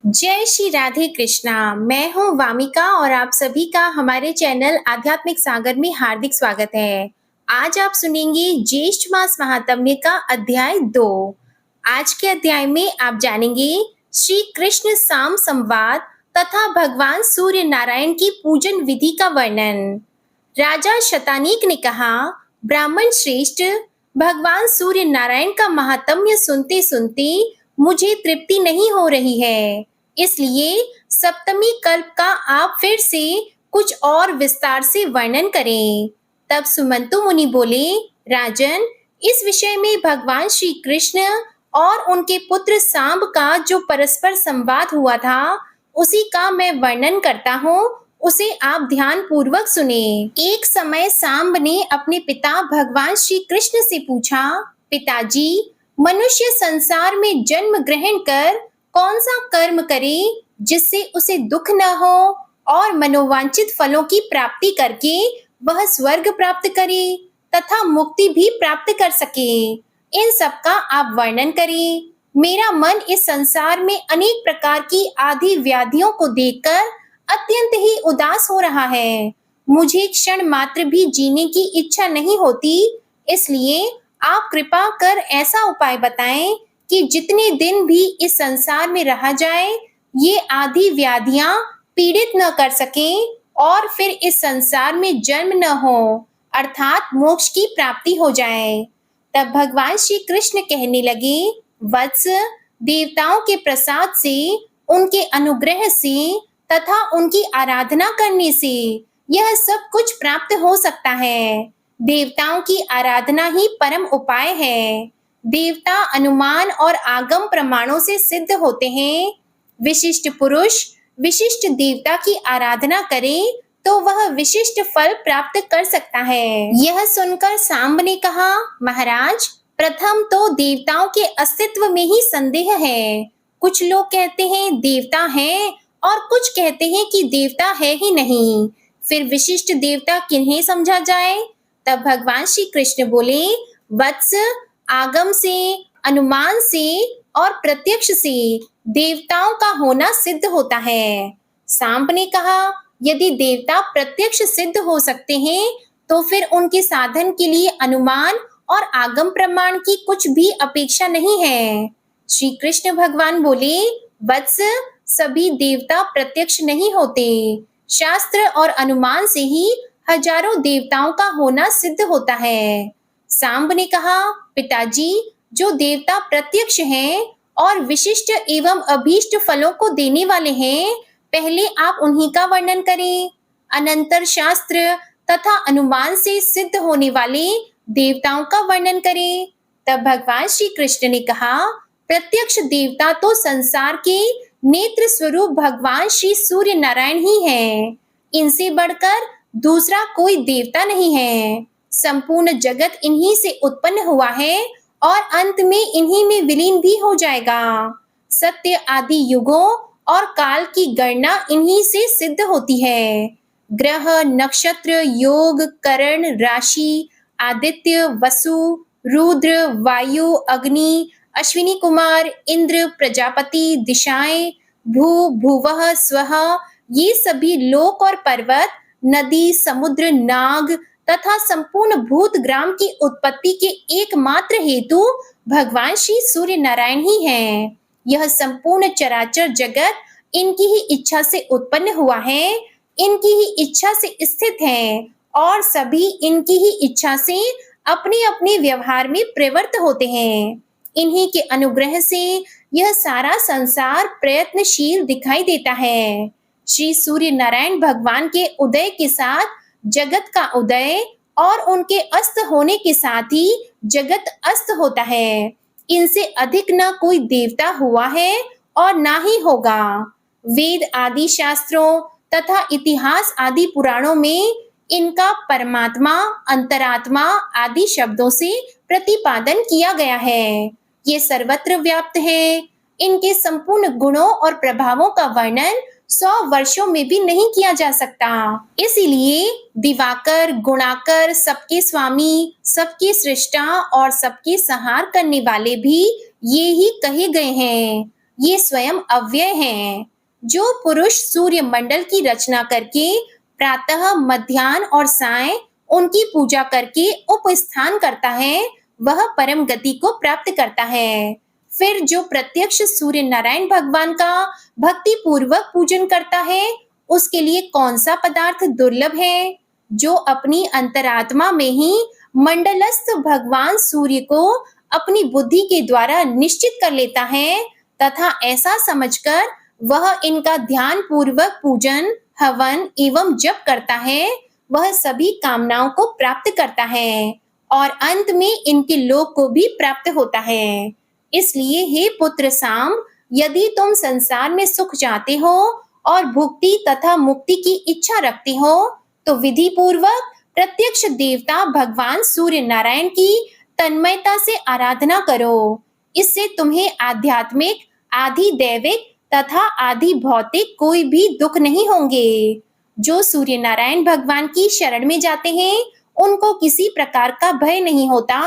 जय श्री राधे कृष्णा। मैं हूँ वामिका और आप सभी का हमारे चैनल आध्यात्मिक सागर में हार्दिक स्वागत है। आज आप सुनेंगे ज्येष्ठ मास महात्म्य का अध्याय 2। आज के अध्याय में आप जानेंगे श्री कृष्ण साम संवाद तथा भगवान सूर्य नारायण की पूजन विधि का वर्णन। राजा शतानीक ने कहा, ब्राह्मण श्रेष्ठ, भगवान सूर्य नारायण का महात्म्य सुनते सुनते मुझे तृप्ति नहीं हो रही है, इसलिए सप्तमी कल्प का आप फिर से कुछ और विस्तार से वर्णन करें। तब सुमंतु मुनि बोले, राजन, इस विषय में भगवान श्री कृष्ण और उनके पुत्र सांब का जो परस्पर संवाद हुआ था, उसी का मैं वर्णन करता हूँ, उसे आप ध्यान पूर्वक सुने। एक समय सांब ने अपने पिता भगवान श्री कृष्ण से पूछा, पिताजी, मनुष्य संसार में जन्म ग्रहण कर कौन सा कर्म करे जिससे उसे दुख न हो और मनोवांछित फलों की प्राप्ति करके वह स्वर्ग प्राप्त करे तथा मुक्ति भी प्राप्त कर सके। इन सब का आप वर्णन करें। मेरा मन इस संसार में अनेक प्रकार की आदि व्याधियों को देखकर अत्यंत ही उदास हो रहा है। मुझे क्षण मात्र भी जीने की इच्छा नहीं होती, इसलिए आप कृपा कर ऐसा उपाय बताएं कि जितने दिन भी इस संसार में रहा जाए, ये आदि व्याधियां पीड़ित न कर सकें और फिर इस संसार में जन्म न हो, अर्थात मोक्ष की प्राप्ति हो जाए। तब भगवान श्री कृष्ण कहने लगे, वत्स, देवताओं के प्रसाद से, उनके अनुग्रह से तथा उनकी आराधना करने से यह सब कुछ प्राप्त हो सकता है। देवताओं की आराधना ही परम उपाय है। देवता अनुमान और आगम प्रमाणों से सिद्ध होते हैं। विशिष्ट पुरुष विशिष्ट देवता की आराधना करे तो वह विशिष्ट फल प्राप्त कर सकता है। यह सुनकर सांब ने कहा, महाराज, प्रथम तो देवताओं के अस्तित्व में ही संदेह है। कुछ लोग कहते हैं देवता हैं और कुछ कहते हैं कि देवता है ही नहीं। फिर विशिष्ट देवता किन्हें समझा जाए? तब भगवान श्री कृष्ण बोले, वत्स, आगम से, अनुमान से और प्रत्यक्ष से देवताओं का होना सिद्ध होता है। सांब ने कहा, यदि देवता प्रत्यक्ष सिद्ध हो सकते हैं तो फिर उनके साधन के लिए अनुमान और आगम प्रमाण की कुछ भी अपेक्षा नहीं है। श्री कृष्ण भगवान बोले, वत्स, सभी देवता प्रत्यक्ष नहीं होते। शास्त्र और अनुमान से ही हजारों देवताओं का होना सिद्ध होता है। सांब ने कहा, पिताजी, जो देवता प्रत्यक्ष हैं और विशिष्ट एवं अभीष्ट फलों को देने वाले हैं, पहले आप उन्हीं का वर्णन करें। अनंतर शास्त्र तथा अनुमान से सिद्ध होने वाले देवताओं का वर्णन करें। तब भगवान श्री कृष्ण ने कहा, प्रत्यक्ष देवता तो संसार के नेत्र स्वरूप भगवान श्री सूर्य नारायण ही हैं। इनसे बढ़कर दूसरा कोई देवता नहीं है। संपूर्ण जगत इन्हीं से उत्पन्न हुआ है और अंत में इन्हीं में विलीन भी हो जाएगा। सत्य आदि युगों और काल की गणना इन्हीं से सिद्ध होती है। ग्रह, नक्षत्र, योग, करण, राशि, आदित्य, वसु, रुद्र, वायु, अग्नि, अश्विनी कुमार, इंद्र, प्रजापति, दिशाएं, भू, भुवः, स्वः, ये सभी लोक और पर्वत, नदी, समुद्र, नाग तथा संपूर्ण भूत ग्राम की उत्पत्ति के एकमात्र हेतु भगवान श्री सूर्य नारायण ही हैं। यह संपूर्ण चराचर जगत इनकी ही इच्छा से उत्पन्न हुआ है, इनकी ही इच्छा से स्थित है और सभी इनकी ही इच्छा से अपने अपने व्यवहार में प्रवृत्त होते हैं। इन्हीं के अनुग्रह से यह सारा संसार प्रयत्नशील दिखाई देता है। श्री सूर्य नारायण भगवान के उदय के साथ जगत का उदय और उनके अस्त होने के साथ ही जगत अस्त होता है। इनसे अधिक न कोई देवता हुआ है और ना ही होगा। वेद आदि शास्त्रों तथा इतिहास आदि पुराणों में इनका परमात्मा, अंतरात्मा आदि शब्दों से प्रतिपादन किया गया है। ये सर्वत्र व्याप्त है। इनके संपूर्ण गुणों और प्रभावों का वर्णन 100 वर्षों में भी नहीं किया जा सकता। इसीलिए दिवाकर, गुणाकर, सबके स्वामी, सबके सृष्टा और सबके संहार करने वाले भी ये ही कहे गए हैं। ये स्वयं अव्यय हैं। जो पुरुष सूर्य मंडल की रचना करके प्रातः, मध्याह्न और सायं उनकी पूजा करके उपस्थान करता है, वह परम गति को प्राप्त करता है। फिर जो प्रत्यक्ष सूर्य नारायण भगवान का भक्ति पूर्वक पूजन करता है, उसके लिए कौन सा पदार्थ दुर्लभ है? जो अपनी अंतरात्मा में ही मंडलस्थ भगवान सूर्य को अपनी बुद्धि के द्वारा निश्चित कर लेता है तथा ऐसा समझकर वह इनका ध्यान पूर्वक पूजन, हवन एवं जप करता है, वह सभी कामनाओं को प्राप्त करता है और अंत में इनके लोक को भी प्राप्त होता है। इसलिए हे पुत्र साम, यदि तुम संसार में सुख चाहते हो और भुक्ति तथा मुक्ति की इच्छा रखते हो, तो विधि पूर्वक प्रत्यक्ष देवता भगवान सूर्य नारायण की तन्मयता से आराधना करो। इससे तुम्हें आध्यात्मिक, आधि दैविक तथा आधि भौतिक कोई भी दुख नहीं होंगे। जो सूर्य नारायण भगवान की शरण में जाते हैं, उनको किसी प्रकार का भय नहीं होता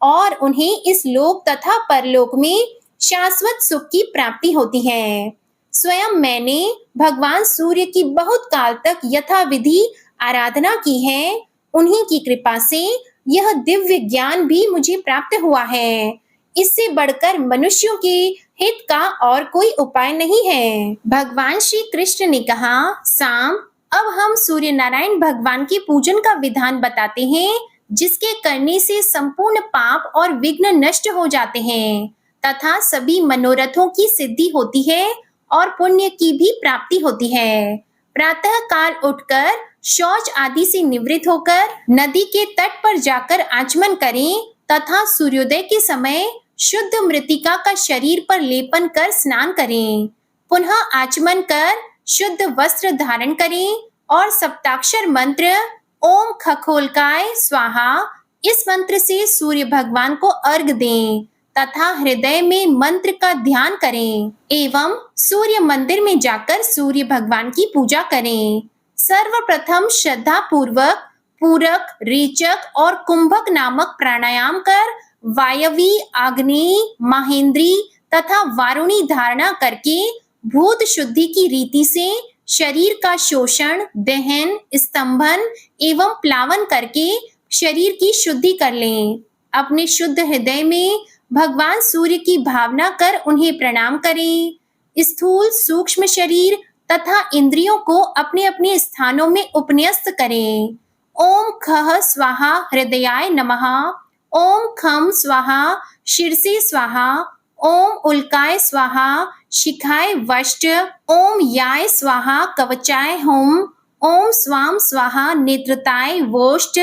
और उन्हें इस लोक तथा परलोक में शाश्वत सुख की प्राप्ति होती है। स्वयं मैंने भगवान सूर्य की बहुत काल तक यथाविधि आराधना की है। उन्हीं की कृपा से यह दिव्य ज्ञान भी मुझे प्राप्त हुआ है। इससे बढ़कर मनुष्यों के हित का और कोई उपाय नहीं है। भगवान श्री कृष्ण ने कहा, साम, अब हम सूर्य नारायण भगवान के पूजन का विधान बताते हैं, जिसके करने से संपूर्ण पाप और विघ्न नष्ट हो जाते हैं तथा सभी मनोरथों की सिद्धि होती है और पुण्य की भी प्राप्ति होती है। प्रातः काल उठकर शौच आदि से निवृत्त होकर नदी के तट पर जाकर आचमन करें तथा सूर्योदय के समय शुद्ध मृतिका का शरीर पर लेपन कर स्नान करें। पुनः आचमन कर शुद्ध वस्त्र धारण करें और सप्ताक्षर मंत्र ओम खखोलकाय स्वाहा, इस मंत्र से सूर्य भगवान को अर्घ दें तथा हृदय में मंत्र का ध्यान करें एवं सूर्य मंदिर में जाकर सूर्य भगवान की पूजा करें। सर्वप्रथम श्रद्धा पूर्वक पूरक, रेचक और कुंभक नामक प्राणायाम कर वायवी, आग्नेयी, महेंद्री तथा वारुणी धारणा करके भूत शुद्धि की रीति से शरीर का शोषण, दहन, स्तंभन एवं प्लावन करके शरीर की शुद्धि कर लें। अपने शुद्ध हृदय में भगवान सूर्य की भावना कर उन्हें प्रणाम करें। स्थूल सूक्ष्म शरीर तथा इंद्रियों को अपने अपने स्थानों में उपन्यस्त करें। ओम खः स्वाहा हृदयाय नमः, ओम खम स्वाहा शीर्षे स्वाहा, ओम उल्काय स्वाहा शिखाय वष्ट, ओम याय स्वाहा कवचाय हुम, ओम स्वाम स्वाहा नेत्रताय वोष्ट,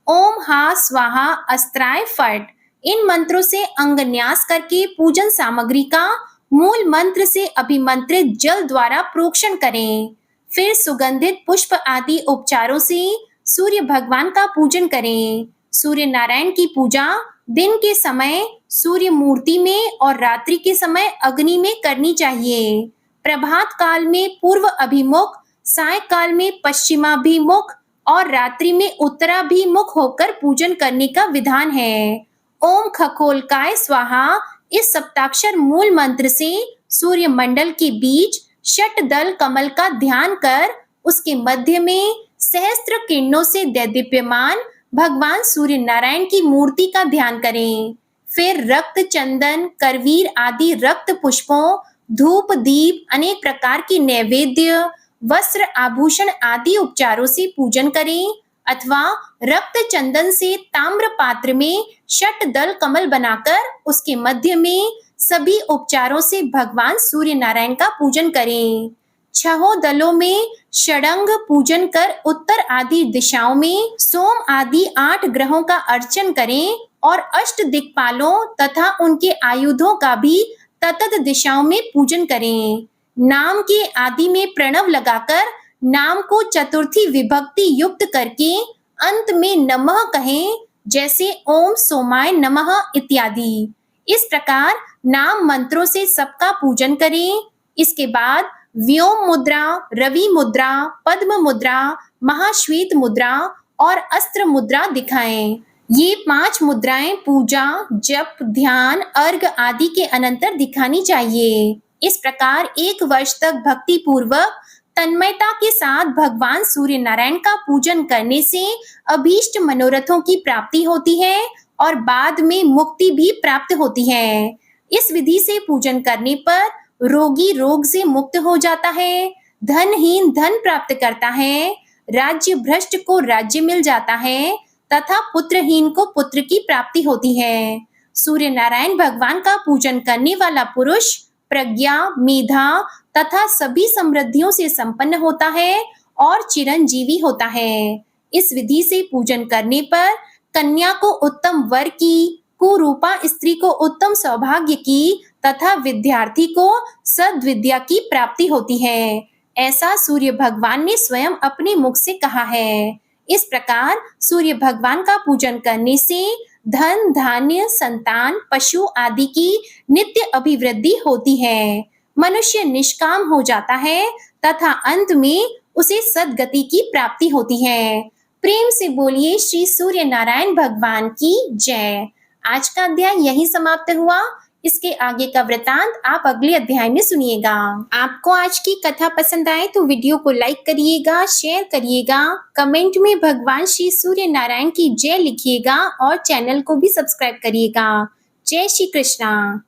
ओम हा स्वाहा अस्त्राय फट। इन मंत्रों से अंगन्यास करके पूजन सामग्री का मूल मंत्र से अभिमंत्रित जल द्वारा प्रोक्षण करें। फिर सुगंधित पुष्प आदि उपचारों से सूर्य भगवान का पूजन करें। सूर्य नारायण की पूजा दिन के समय सूर्य मूर्ति में और रात्रि के समय अग्नि में करनी चाहिए। प्रभात काल में पूर्व अभिमुख, साय काल में पश्चिमाभिमुख और रात्रि में उत्तराभिमुख होकर पूजन करने का विधान है। ओम खखोलकाय स्वाहा, इस सप्ताक्षर मूल मंत्र से सूर्य मंडल के बीच षट दल कमल का ध्यान कर उसके मध्य में सहस्त्र किरणों से दैदीप्यमान भगवान सूर्य नारायण की मूर्ति का ध्यान करें। फिर रक्त, चंदन, करवीर आदि रक्त पुष्पों, धूप, दीप, अनेक प्रकार की नैवेद्य, वस्त्र, आभूषण आदि उपचारों से पूजन करें अथवा रक्त चंदन से ताम्र पात्र में षट दल कमल बनाकर उसके मध्य में सभी उपचारों से भगवान सूर्य नारायण का पूजन करें। छहों दलों में षडंग पूजन कर उत्तर आदि दिशाओं में सोम आदि 8 ग्रहों का अर्चन करें और अष्ट दिक्पालों तथा उनके आयुधों का भी तत्त दिशाओं में पूजन करें। नाम के आदि में प्रणव लगाकर नाम को चतुर्थी विभक्ति युक्त करके अंत में नमः कहें, जैसे ओम सोमाय नमः इत्यादि। इस प्रकार नाम मंत्रों से सबका पूजन करें। इसके बाद व्योम मुद्रा, रवि मुद्रा, पद्म मुद्रा, महाश्वेत मुद्रा और अस्त्र मुद्रा दिखाएं। ये 5 मुद्राएं पूजा, जप, ध्यान, अर्घ आदि के अनंतर दिखानी चाहिए। इस प्रकार 1 वर्ष तक भक्ति पूर्वक तन्मयता के साथ भगवान सूर्य नारायण का पूजन करने से अभीष्ट मनोरथों की प्राप्ति होती है और बाद में मुक्ति भी प्राप्त होती है। इस विधि से पूजन करने पर रोगी रोग से मुक्त हो जाता है, धनहीन धन प्राप्त करता है, राज्य भ्रष्ट को राज्य मिल जाता है तथा पुत्रहीन को पुत्र की प्राप्ति होती है। सूर्य नारायण भगवान का पूजन करने वाला पुरुष प्रज्ञा, मेधा तथा सभी समृद्धियों से संपन्न होता है और चिरंजीवी होता है। इस विधि से पूजन करने पर कन्या को उत्तम वर की, कुरूपा स्त्री को उत्तम सौभाग्य की तथा विद्यार्थी को सद्विद्या की प्राप्ति होती है। ऐसा सूर्य भगवान ने स्वयं अपने मुख से कहा है। इस प्रकार सूर्य भगवान का पूजन करने से धन, धान्य, संतान, पशु आदि की नित्य अभिवृद्धि होती है। मनुष्य निष्काम हो जाता है तथा अंत में उसे सद्गति की प्राप्ति होती है। प्रेम से बोलिए श्री सूर्य नारायण भगवान की जय। आज का अध्याय यहीं समाप्त हुआ। इसके आगे का वृतांत आप अगले अध्याय में सुनिएगा। आपको आज की कथा पसंद आए तो वीडियो को लाइक करिएगा, शेयर करिएगा, कमेंट में भगवान श्री सूर्य नारायण की जय लिखिएगा और चैनल को भी सब्सक्राइब करिएगा। जय श्री कृष्णा।